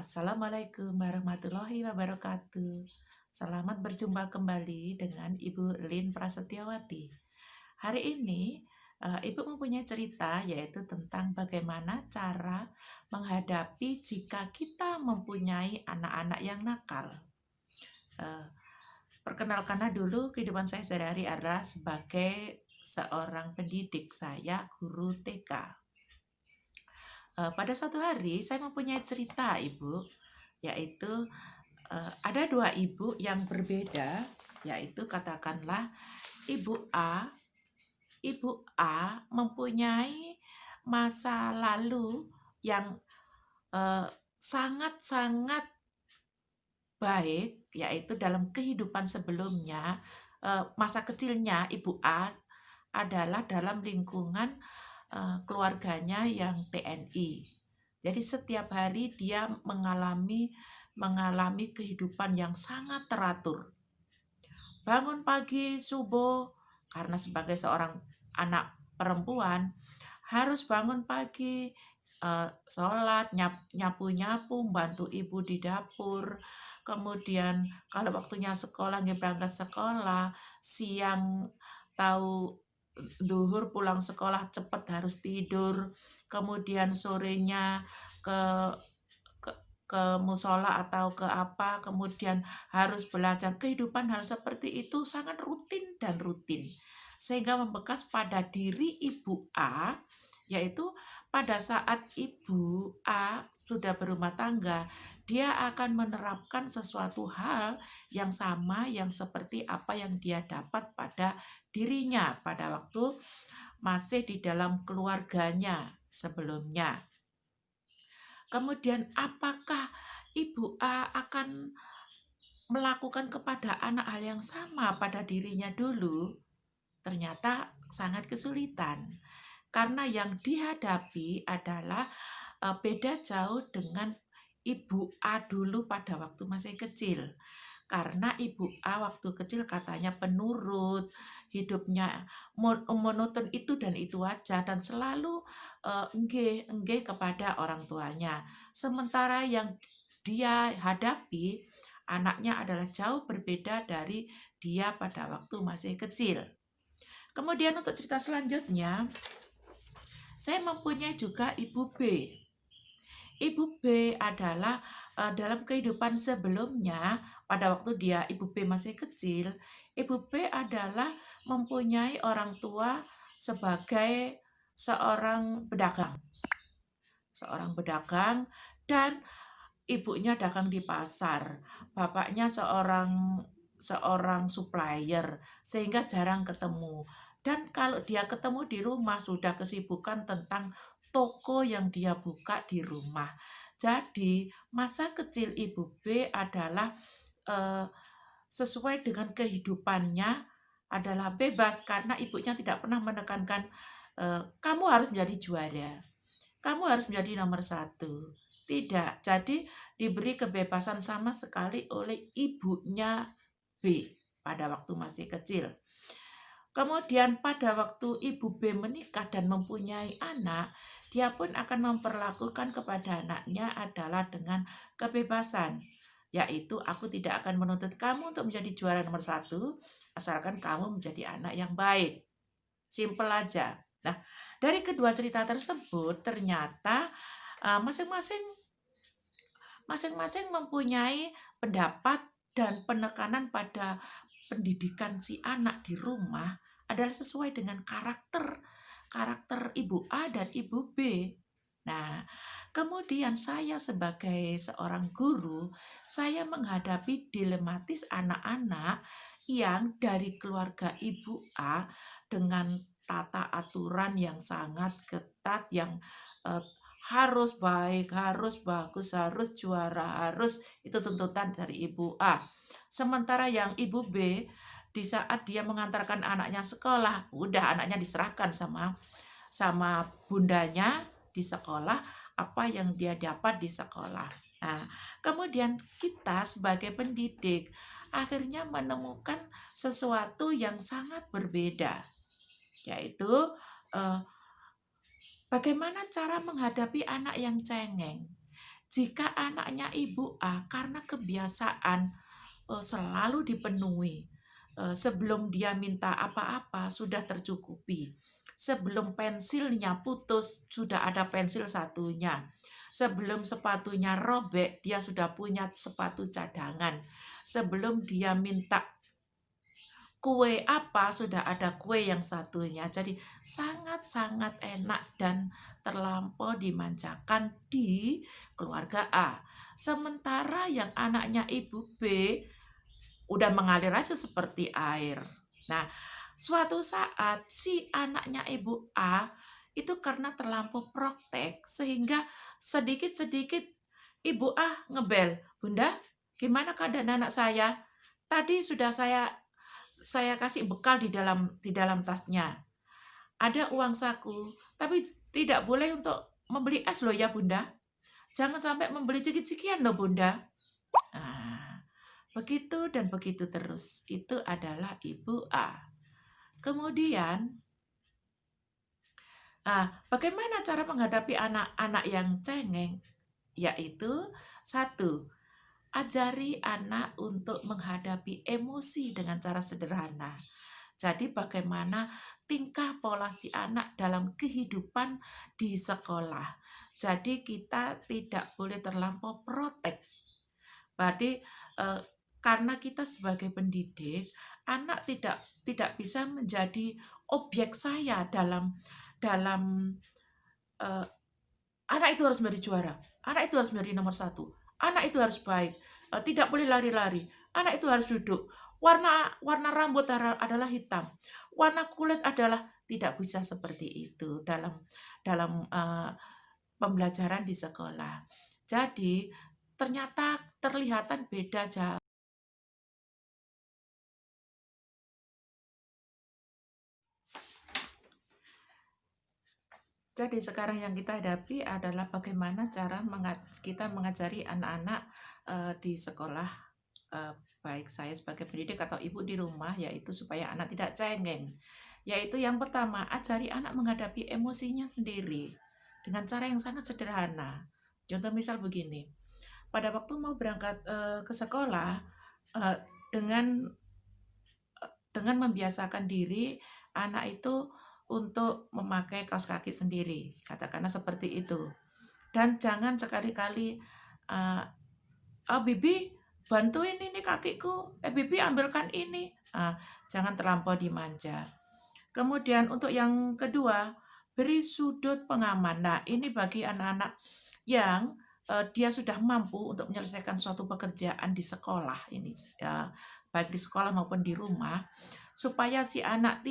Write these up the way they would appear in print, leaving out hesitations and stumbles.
Assalamualaikum warahmatullahi wabarakatuh. Selamat berjumpa kembali dengan Ibu Lin Prasetyawati. Hari ini Ibu mempunyai cerita yaitu tentang bagaimana cara menghadapi jika kita mempunyai anak-anak yang nakal. Eh, Perkenalkanlah dulu kehidupan saya sehari-hari adalah sebagai seorang pendidik, saya guru TK. Pada suatu hari saya mempunyai cerita Ibu, yaitu ada dua ibu yang berbeda, yaitu katakanlah ibu A. Ibu A mempunyai masa lalu yang sangat-sangat baik, yaitu dalam kehidupan sebelumnya. Masa kecilnya ibu A adalah dalam lingkungan keluarganya yang TNI. Jadi setiap hari dia mengalami kehidupan yang sangat teratur. Bangun pagi subuh, karena sebagai seorang anak perempuan harus bangun pagi, sholat, nyapu-nyapu, bantu ibu di dapur. Kemudian kalau waktunya sekolah, dia berangkat sekolah, siang tahu duhur pulang sekolah cepat harus tidur, kemudian sorenya ke ke ke musola atau ke apa, kemudian harus belajar. Kehidupan hal seperti itu sangat rutin, sehingga membekas pada diri Ibu A, yaitu pada saat Ibu A sudah berumah tangga, dia akan menerapkan sesuatu hal yang sama yang seperti apa yang dia dapat pada dirinya pada waktu masih di dalam keluarganya sebelumnya. Kemudian apakah Ibu A akan melakukan kepada anak hal yang sama pada dirinya dulu? Ternyata sangat kesulitan. Karena yang dihadapi adalah beda jauh dengan Ibu A dulu pada waktu masih kecil. Karena Ibu A waktu kecil katanya penurut, hidupnya monoton itu dan itu aja, dan selalu enggih kepada orang tuanya. Sementara yang dia hadapi, anaknya adalah jauh berbeda dari dia pada waktu masih kecil. Kemudian untuk cerita selanjutnya, saya mempunyai juga Ibu B. Ibu B adalah dalam kehidupan sebelumnya, pada waktu Ibu B masih kecil, Ibu B adalah mempunyai orang tua sebagai seorang pedagang. Seorang pedagang dan ibunya dagang di pasar. Bapaknya seorang supplier, sehingga jarang ketemu. Dan kalau dia ketemu di rumah sudah kesibukan tentang toko yang dia buka di rumah. Jadi masa kecil Ibu B adalah sesuai dengan kehidupannya adalah bebas, karena ibunya tidak pernah menekankan kamu harus menjadi juara, kamu harus menjadi nomor satu. Tidak, jadi diberi kebebasan sama sekali oleh ibunya B pada waktu masih kecil. Kemudian pada waktu Ibu B menikah dan mempunyai anak, dia pun akan memperlakukan kepada anaknya adalah dengan kebebasan. Yaitu aku tidak akan menuntut kamu untuk menjadi juara nomor satu, asalkan kamu menjadi anak yang baik. Simple aja. Nah, dari kedua cerita tersebut ternyata masing-masing mempunyai pendapat dan penekanan pada pendidikan si anak di rumah adalah sesuai dengan karakter Ibu A dan Ibu B. Nah, kemudian saya sebagai seorang guru, saya menghadapi dilematis anak-anak yang dari keluarga Ibu A dengan tata aturan yang sangat ketat, yang harus baik, harus bagus, harus juara, harus itu tuntutan dari Ibu A. Sementara yang Ibu B, di saat dia mengantarkan anaknya sekolah, udah anaknya diserahkan sama bundanya di sekolah, apa yang dia dapat di sekolah. Nah, kemudian kita sebagai pendidik akhirnya menemukan sesuatu yang sangat berbeda, yaitu bagaimana cara menghadapi anak yang cengeng. Jika anaknya ibu A karena kebiasaan selalu dipenuhi, sebelum dia minta apa-apa sudah tercukupi. Sebelum pensilnya putus, sudah ada pensil satunya. Sebelum sepatunya robek, dia sudah punya sepatu cadangan. Sebelum dia minta kue apa, sudah ada kue yang satunya. Jadi sangat-sangat enak dan terlampau dimanjakan di keluarga A. Sementara yang anaknya ibu B udah mengalir aja seperti air. Nah, suatu saat si anaknya ibu A itu karena terlampau protek sehingga sedikit-sedikit ibu A ngebel, "Bunda, gimana keadaan anak saya? Tadi sudah saya kasih bekal di dalam tasnya. Ada uang saku, tapi tidak boleh untuk membeli es loh ya Bunda. Jangan sampai membeli ciki-cikian loh Bunda." Nah, begitu dan begitu terus. Itu adalah ibu A. Kemudian, bagaimana cara menghadapi anak-anak yang cengeng? Yaitu, satu, ajari anak untuk menghadapi emosi dengan cara sederhana. Jadi bagaimana tingkah pola si anak dalam kehidupan di sekolah. Jadi kita tidak boleh terlampau protek. Berarti karena kita sebagai pendidik, anak tidak bisa menjadi objek saya dalam eh, anak itu harus menjadi juara, anak itu harus menjadi nomor satu, anak itu harus baik, tidak boleh lari-lari, anak itu harus duduk, warna warna rambut adalah hitam, warna kulit adalah, tidak bisa seperti itu dalam pembelajaran di sekolah. Jadi ternyata terlihatan beda jauh. Jadi sekarang yang kita hadapi adalah bagaimana cara kita mengajari anak-anak di sekolah, baik saya sebagai pendidik atau ibu di rumah, yaitu supaya anak tidak cengeng. Yaitu yang pertama, ajari anak menghadapi emosinya sendiri dengan cara yang sangat sederhana. Contoh misal begini, pada waktu mau berangkat ke sekolah, eh, dengan dengan membiasakan diri anak itu untuk memakai kaos kaki sendiri, katakanlah seperti itu. Dan jangan sekali-kali, Bibi bantuin ini kakiku, Bibi ambilkan ini." Jangan terlampau dimanja. Kemudian untuk yang kedua, beri sudut pengaman. Nah, ini bagi anak-anak yang dia sudah mampu untuk menyelesaikan suatu pekerjaan di sekolah ini, baik di sekolah maupun di rumah, supaya si anak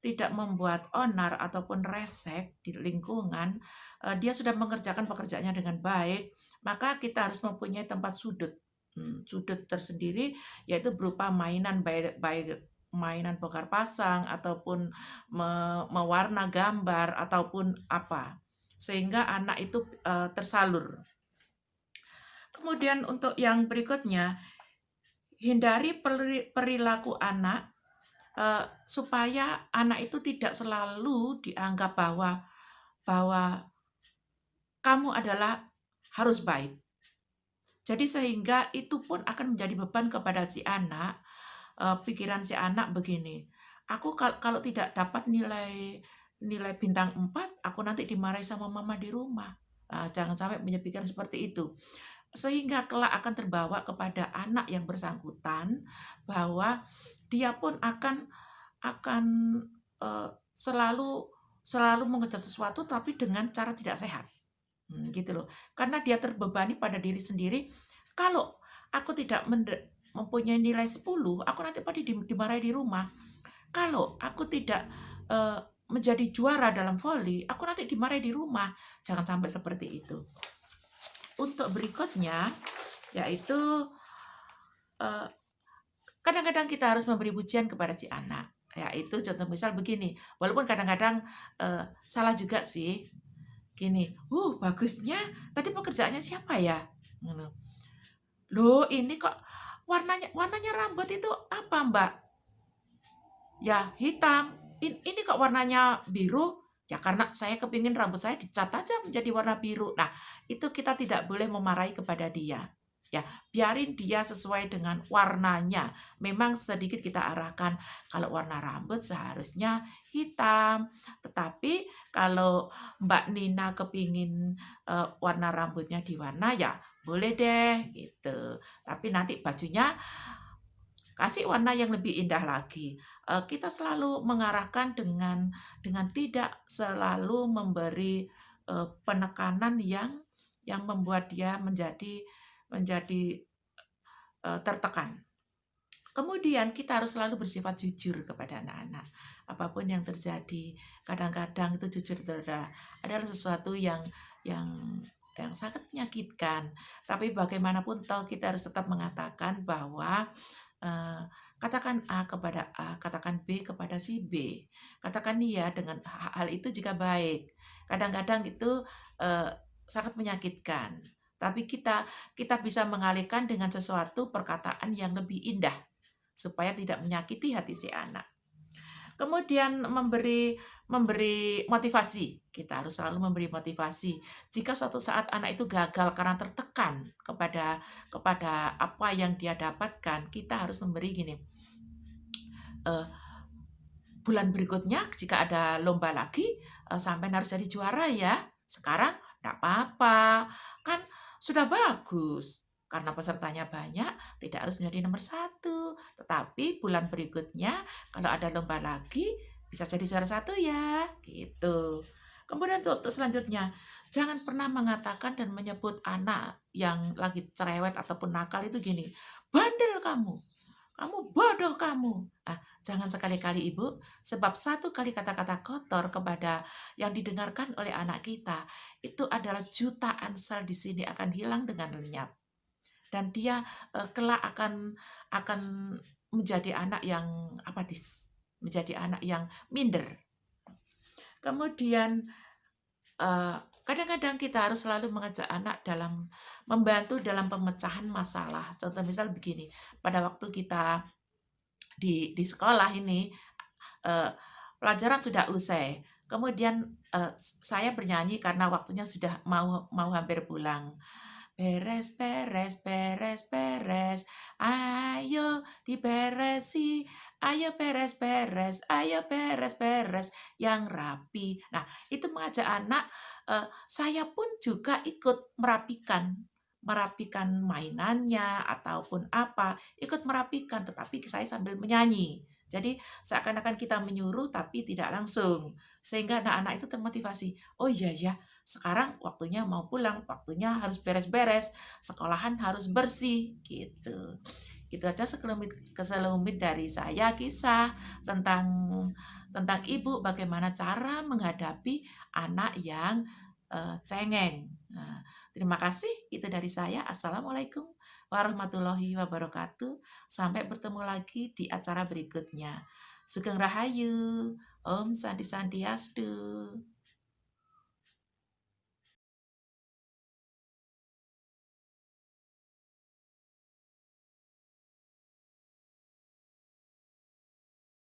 tidak membuat onar ataupun resek di lingkungan, dia sudah mengerjakan pekerjaannya dengan baik, maka kita harus mempunyai tempat sudut, sudut tersendiri, yaitu berupa mainan baik mainan bongkar pasang ataupun mewarna gambar ataupun apa, sehingga anak itu tersalur. Kemudian untuk yang berikutnya, hindari perilaku anak supaya anak itu tidak selalu dianggap bahwa kamu adalah harus baik. Jadi sehingga itu pun akan menjadi beban kepada si anak. Pikiran si anak begini, aku kalau tidak dapat nilai bintang 4, aku nanti dimarahi sama mama di rumah. Jangan sampai punya pikiran seperti itu. Sehingga kelak akan terbawa kepada anak yang bersangkutan bahwa dia pun akan selalu mengejar sesuatu tapi dengan cara tidak sehat. Gitu loh. Karena dia terbebani pada diri sendiri, kalau aku tidak mempunyai nilai 10, aku nanti pasti dimarahi di rumah. Kalau aku tidak menjadi juara dalam voli, aku nanti dimarahi di rumah. Jangan sampai seperti itu. Untuk berikutnya, yaitu kadang-kadang kita harus memberi pujian kepada si anak. Yaitu contoh misal begini, walaupun kadang-kadang salah juga sih. Gini, bagusnya, tadi pekerjaannya siapa ya? Loh, ini kok warnanya rambut itu apa, Mbak? Ya, hitam. Ini kok warnanya biru? Ya karena saya kepingin rambut saya dicat aja menjadi warna biru. Nah, itu kita tidak boleh memarahi kepada dia. Ya, biarin dia sesuai dengan warnanya. Memang sedikit kita arahkan, kalau warna rambut seharusnya hitam. Tetapi kalau Mbak Nina kepingin warna rambutnya diwarna, ya boleh deh gitu. Tapi nanti bajunya kasih warna yang lebih indah lagi. Kita selalu mengarahkan dengan tidak selalu memberi penekanan yang membuat dia menjadi tertekan. Kemudian kita harus selalu bersifat jujur kepada anak-anak. Apapun yang terjadi, kadang-kadang itu jujur itu adalah sesuatu yang yang sangat menyakitkan. Tapi bagaimanapun toh kita harus tetap mengatakan bahwa katakan A kepada A, katakan B kepada si B. Katakan iya dengan hal itu jika baik. Kadang-kadang itu sangat menyakitkan. Tapi kita bisa mengalihkan dengan sesuatu perkataan yang lebih indah supaya tidak menyakiti hati si anak. Kemudian memberi motivasi. Kita harus selalu memberi motivasi. Jika suatu saat anak itu gagal karena tertekan kepada apa yang dia dapatkan, kita harus memberi gini. Bulan berikutnya jika ada lomba lagi, sampean harus jadi juara ya. Sekarang enggak apa-apa, kan sudah bagus. Karena pesertanya banyak, tidak harus menjadi nomor 1. Tetapi bulan berikutnya kalau ada lomba lagi, bisa jadi juara 1 ya, gitu. Kemudian untuk selanjutnya, jangan pernah mengatakan dan menyebut anak yang lagi cerewet ataupun nakal itu gini, "Bandel kamu, kamu bodoh kamu." Nah, jangan sekali-kali Ibu, sebab satu kali kata-kata kotor kepada yang didengarkan oleh anak kita, itu adalah jutaan sel di sini akan hilang dengan lenyap. Dan dia kelak akan menjadi anak yang apatis, menjadi anak yang minder. Kemudian kadang-kadang kita harus selalu mengajak anak membantu dalam pemecahan masalah. Contoh misal begini, pada waktu kita di sekolah ini pelajaran sudah usai. Kemudian saya bernyanyi karena waktunya sudah mau hampir pulang. Beres, beres, beres, beres, ayo diberesi, ayo beres, beres, ayo beres, beres, yang rapi. Nah, itu mengajak anak, saya pun juga ikut merapikan mainannya ataupun apa, ikut merapikan, tetapi saya sambil menyanyi. Jadi seakan-akan kita menyuruh tapi tidak langsung, sehingga anak-anak itu termotivasi. Oh iya ya, sekarang waktunya mau pulang, waktunya harus beres-beres, sekolahan harus bersih, gitu. Itu aja sekelumit dari saya kisah tentang ibu bagaimana cara menghadapi anak yang cengeng. Nah, terima kasih, itu dari saya. Assalamualaikum warahmatullahi wabarakatuh. Sampai bertemu lagi di acara berikutnya. Sugeng Rahayu, Om Santi Santiastu.